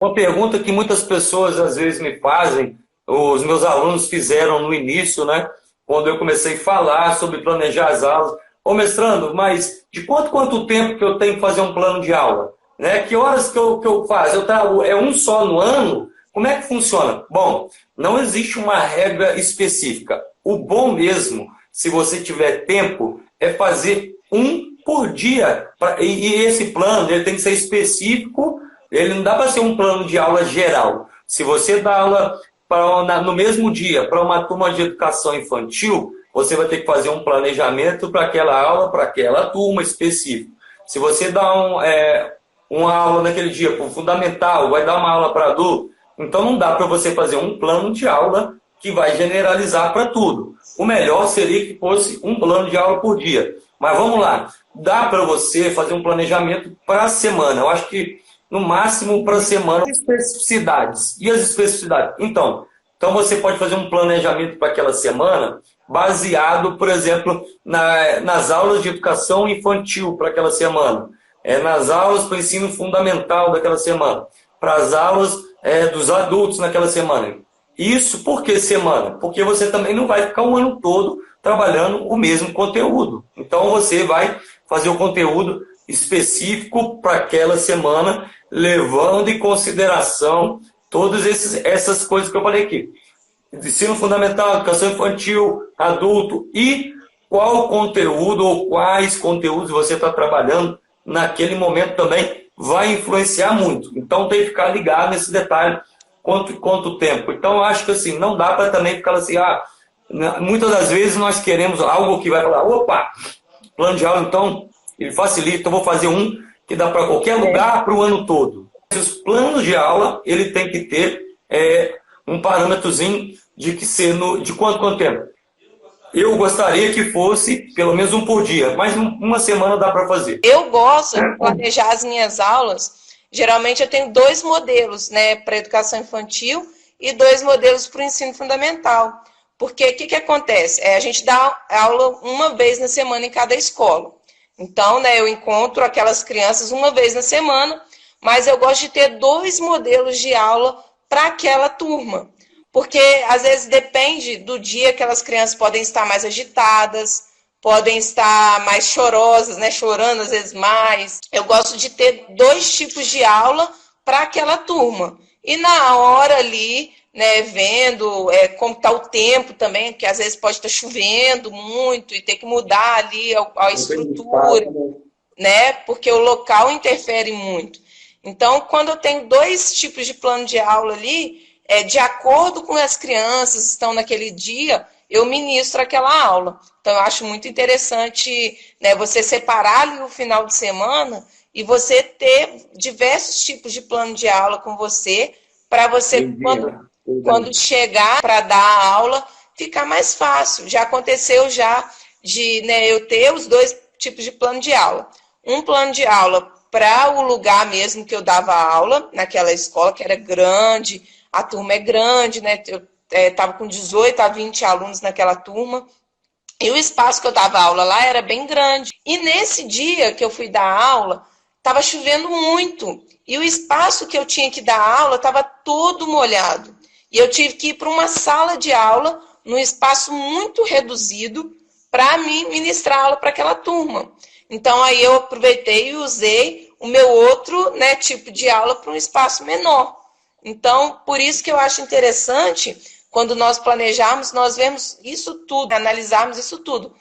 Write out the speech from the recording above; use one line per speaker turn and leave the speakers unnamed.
Uma pergunta que muitas pessoas às vezes me fazem, os meus alunos fizeram no início, né? Quando eu comecei a falar sobre planejar as aulas. Ô, mestrando, mas de quanto tempo que eu tenho que fazer um plano de aula? Né? Que horas que eu faço? É um só no ano? Como é que funciona? Bom, não existe uma regra específica. O bom mesmo, se você tiver tempo, é fazer um por dia. E esse plano ele tem que ser específico, ele não dá para ser um plano de aula geral. Se você dá aula no mesmo dia para uma turma de educação infantil, você vai ter que fazer um planejamento para aquela aula, para aquela turma específica. Se você dá uma aula naquele dia para o fundamental, vai dar uma aula para adulto, então não dá para você fazer um plano de aula que vai generalizar para tudo. O melhor seria que fosse um plano de aula por dia. Mas vamos lá, dá para você fazer um planejamento para a semana. Eu acho que no máximo para a semana. Especificidades. E as especificidades? Então você pode fazer um planejamento para aquela semana baseado, por exemplo, nas aulas de educação infantil para aquela semana, nas aulas para o ensino fundamental daquela semana, para as aulas dos adultos naquela semana. Isso por que semana? Porque você também não vai ficar o ano todo trabalhando o mesmo conteúdo. Então você vai fazer o conteúdo específico para aquela semana, levando em consideração todas essas coisas que eu falei aqui. Ensino fundamental, educação infantil, adulto e qual conteúdo ou quais conteúdos você está trabalhando naquele momento também vai influenciar muito. Então tem que ficar ligado nesse detalhe, quanto tempo. Então eu acho que assim, não dá para também ficar assim, muitas das vezes nós queremos algo que vai falar, opa, plano de aula então, ele facilita, eu vou fazer um que dá para qualquer lugar para o ano todo. Os planos de aula, ele tem que ter um parâmetrozinho de que ser de quanto tempo. Eu gostaria que fosse pelo menos um por dia, mas uma semana dá para fazer.
Eu gosto de planejar as minhas aulas. Geralmente eu tenho dois modelos, né, para educação infantil e dois modelos para o ensino fundamental. Porque o que acontece? A gente dá aula uma vez na semana em cada escola. Então, né, eu encontro aquelas crianças uma vez na semana, mas eu gosto de ter dois modelos de aula para aquela turma. Porque às vezes depende do dia que aquelas crianças podem estar mais agitadas, podem estar mais chorosas, né? Chorando às vezes mais. Eu gosto de ter dois tipos de aula para aquela turma. E na hora ali, né, vendo como está o tempo também, porque às vezes pode estar chovendo muito e ter que mudar ali a estrutura, né? Porque o local interfere muito. Então, quando eu tenho dois tipos de plano de aula ali, de acordo com as crianças que estão naquele dia, eu ministro aquela aula. Então, eu acho muito interessante, né, você separar ali o final de semana e você ter diversos tipos de plano de aula com você, para você, quando chegar para dar a aula, ficar mais fácil. Já aconteceu de, né, eu ter os dois tipos de plano de aula. Um plano de aula para o lugar mesmo que eu dava aula, naquela escola que era grande, a turma é grande, né? Eu estava com 18 a 20 alunos naquela turma, e o espaço que eu dava aula lá era bem grande. E nesse dia que eu fui dar aula, estava chovendo muito, e o espaço que eu tinha que dar aula estava todo molhado. E eu tive que ir para uma sala de aula, num espaço muito reduzido, para mim ministrar aula para aquela turma. Então, aí eu aproveitei e usei o meu outro, né, tipo de aula para um espaço menor. Então, por isso que eu acho interessante, quando nós planejamos, nós vemos isso tudo, analisarmos isso tudo.